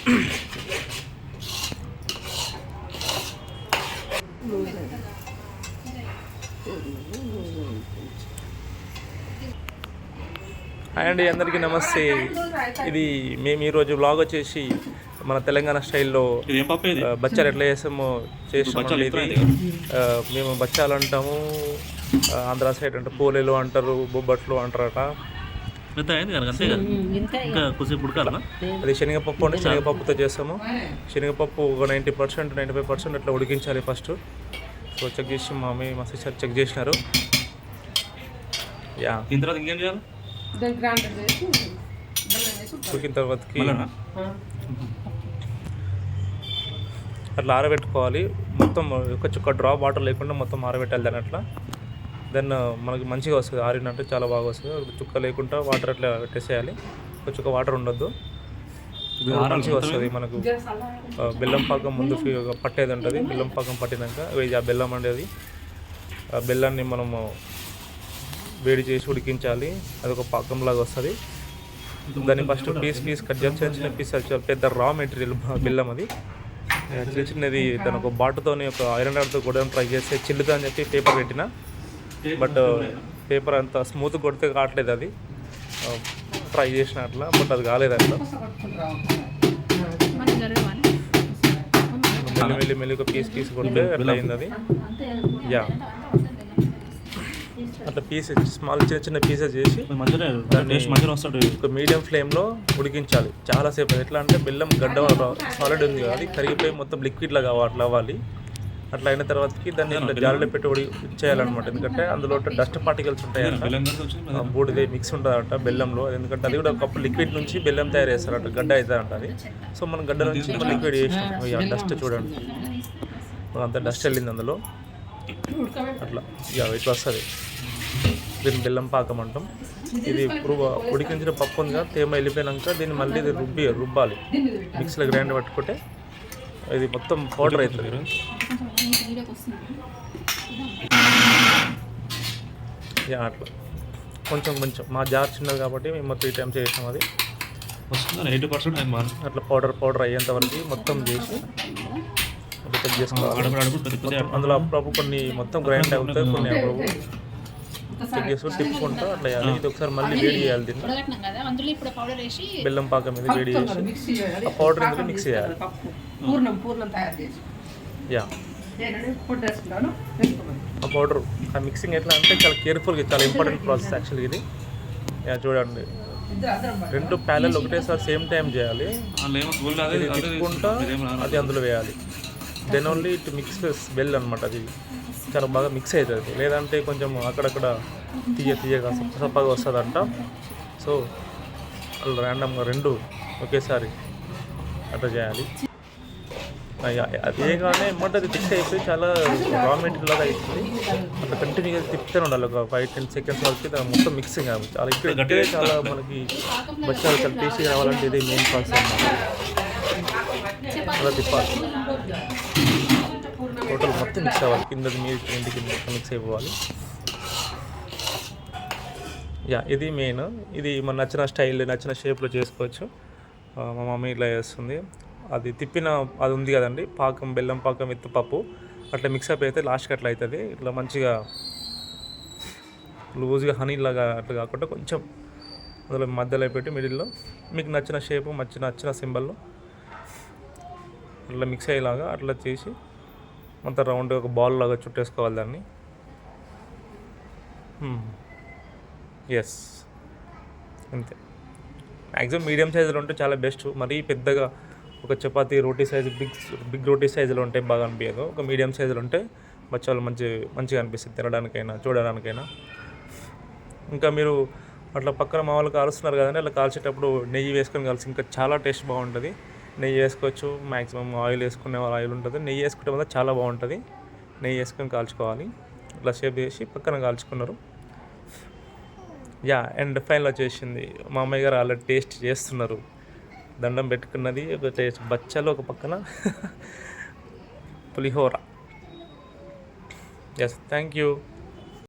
Hi అండి, అందరికీ నమస్తే. ఇది మేము ఈరోజు వ్లాగ్ వచ్చేసి మన తెలంగాణ స్టైల్లో బచ్చాలు ఎట్లా చేసాము. ఇది మేము బచ్చాలు అంటాము, ఆంధ్ర సైడ్ అంటే పోలేలు అంటారు, బొబ్బట్లు అంటారట. అది శనగపప్పు అంటే శనగపప్పుతో చేస్తాము. శనగపప్పు ఒక 90%, 95% అట్లా ఉడికించాలి ఫస్ట్. సో చెక్ చేసి మా సిస్టర్ చెక్ చేసినారు. యా దీని తర్వాత ఇంకేం చేయాలి? ఉడికిన తర్వాతకి అట్లా ఆరబెట్టుకోవాలి. మొత్తం ఒక చుక్క డ్రాప్ వాటర్ లేకుండా మొత్తం ఆరబెట్టాలి దాని అట్లా. దెన్ మనకి మంచిగా వస్తుంది. ఆరినంటే చాలా బాగా వస్తుంది. చుక్క లేకుండా వాటర్ అట్లా పెట్టేసేయాలి. ఒక చుక్క వాటర్ ఉండొద్దు, మంచిగా వస్తుంది. మనకు బెల్లం పాకం ముందు పట్టేది ఉంటుంది. బెల్లం పాకం పట్టినాక ఆ బెల్లం అనేది, ఆ బెల్లాన్ని మనము వేడి చేసి ఉడికించాలి. అది ఒక పాకంలాగా వస్తుంది. దాన్ని ఫస్ట్ పీస్ కట్ చేసి చిన్న పీస్ పెద్ద రా మెటీరియల్ బెల్లం. అది చిన్న చిన్నది దాని ఒక బాటుతోని ఒక ఐరన్ రాడ్తో కూడా ట్రై చేస్తే చిల్లుతా అని చెప్పి పేపర్ పెట్టిన, బట్ పేపర్ అంత స్మూత్ కొడితే కావట్లేదు. అది ట్రై చేసిన అట్లా, బట్ అది కాలేదు. అట్లా మెల్లి ఒక పీస్ కొడితే అట్లా అయింది అది. యా అట్లా స్మాల్ చిన్న పీసెస్ చేసి ఒక మీడియం ఫ్లేమ్లో ఉడికించాలి చాలాసేపు. ఎట్లా అంటే బెల్లం గడ్డ సాలిడ్ ఉంది కదా, అది కరిగిపోయి మొత్తం లిక్విడ్ లాగా అట్లా అవ్వాలి. అట్లా అయిన తర్వాతకి దాన్ని ఇట్లా జాలిలో పెట్టి చేయాలన్నమాట. ఎందుకంటే అందులో డస్ట్ పార్టికల్స్ ఉంటాయంట, బూడిదే మిక్స్ ఉంటుందంట బెల్లంలో. ఎందుకంటే అది కూడా ఒకప్పుడు లిక్విడ్ నుంచి బెల్లం తయారు చేస్తారంట, గడ్డ అవుతుందంట అది. సో మనం గడ్డ నుంచి మనం లిక్విడ్ చేసినాం. డస్ట్ చూడండి, అంత డస్ట్ వెళ్ళింది అందులో. అట్లా ఇట్లా వస్తుంది. దీన్ని బెల్లం పాకం అంటాం. ఇది ఉడికించిన పప్పు ఉందిగా, తేమ వెళ్ళిపోయినాక దీన్ని మళ్ళీ రుబ్బాలి. మిక్సీలో గ్రైండ్ పట్టుకుంటే ఇది మొత్తం పౌడర్ అవుతుంది. అట్లా కొంచెం మా జార్ చిన్నది కాబట్టి మేము 3 times చేసాం. అది 80% అట్లా పౌడర్ అయ్యేంత వరకు మొత్తం చేసి చెక్ చేసుకోవాలి. అందులో అప్పుడప్పుడు కొన్ని మొత్తం గ్రైండ్ అవుతాయి, కొన్ని అప్పుడు చెక్ చేసుకుని తిప్పుకుంటా అట్లా వేయాలి. ఇది ఒకసారి మళ్ళీ వేడి చేయాలి. దీన్ని బెల్లం పాకం మీద వేడి చేసి ఆ పౌడర్ ఇందులో మిక్స్ చేయాలి. యా ఆ పౌడర్ ఆ మిక్సింగ్ ఎట్లా అంటే చాలా కేర్ఫుల్గా, చాలా ఇంపార్టెంట్ ప్రాసెస్ యాక్చువల్గా ఇది. చూడండి, 2 ప్యాలెల్ ఒకటేసారి సేమ్ టైం చేయాలి. తిప్పుకుంటా అది అందులో వేయాలి. Then only it mix well అనమాట. అది చాలా బాగా మిక్స్ అవుతుంది. లేదంటే కొంచెం అక్కడక్కడ తీయగా సప్పగా వస్తుందంట. సో అలా ర్యాండమ్గా 2 ఒకేసారి అట్లా చేయాలి. అది కానీ ఏమంటే అది మిక్స్ అయిపోయి చాలా రా మెటీరియల్ లాగా అవుతుంది. అట్లా కంటిన్యూగా తిప్పుతూనే ఉండాలి. ఒక 5-10 seconds వరకు దాని మొత్తం మిక్సింగ్ అవ్వాలి. చాలా ఇక్కడ చాలా మనకి బచ్చాలు చాలా టేస్టీగా రావాలంటే ఇది మెయిన్ ప్రాసెస్ అన్నమాట. అలా తిప్పాలి. టోటల్ మొత్తం మిక్స్ అవ్వాలి. కిందది ఇంటికి మొత్తం మిక్స్ అయిపోవాలి. ఇది మెయిన్. ఇది మన నచ్చిన స్టైల్, నచ్చిన షేప్లో చేసుకోవచ్చు. మా మమ్మీ ఇట్లా చేస్తుంది. అది తిప్పిన అది ఉంది కదండి పాకం, బెల్లం పాకం విత్ పప్పు అట్లా మిక్సప్ అయితే లాస్ట్కి అట్లా అవుతుంది. ఇట్లా మంచిగా లూజ్గా హనీలాగా అట్లా కాకుండా కొంచెం అందులో మధ్యలో పెట్టి మిడిల్లో మీకు నచ్చిన షేపు, నచ్చిన సింబల్లో అట్లా మిక్స్ అయ్యేలాగా అట్లా చేసి మొత్తం రౌండ్ ఒక బాల్ లాగా చుట్టేసుకోవాలి దాన్ని. ఎస్, అంతే. మ్యాక్సిమం మీడియం సైజులో ఉంటే చాలా బెస్ట్. మరీ పెద్దగా ఒక చపాతీ రోటీ సైజు బిగ్ రోటీ సైజులో ఉంటే బాగా అనిపించదు. ఒక మీడియం సైజులో ఉంటే బచ్చాలు మంచిగా అనిపిస్తుంది తినడానికైనా చూడడానికైనా. ఇంకా మీరు అట్లా పక్కన మా వాళ్ళు కాలుస్తున్నారు కదండి, అట్లా కాల్చేటప్పుడు నెయ్యి వేసుకొని కలిసి ఇంకా చాలా టేస్ట్ బాగుంటుంది. నెయ్యి వేసుకోవచ్చు, మ్యాక్సిమం ఆయిల్ వేసుకునే ఆయిల్ ఉంటుంది. నెయ్యి వేసుకుంటే వల్ల చాలా బాగుంటుంది. నెయ్యి వేసుకొని కాల్చుకోవాలి. ఇట్లా షేప్ చేసి పక్కన కాల్చుకున్నారు. అండ్ ఫైనల్ వచ్చేసింది. మా అమ్మాయి గారు ఆల్రెడీ టేస్ట్ చేస్తున్నారు. దండం పెట్టుకున్నది ఒక టేస్ట్ బచ్చాలు, ఒక పక్కన పులిహోర. Yes, thank you.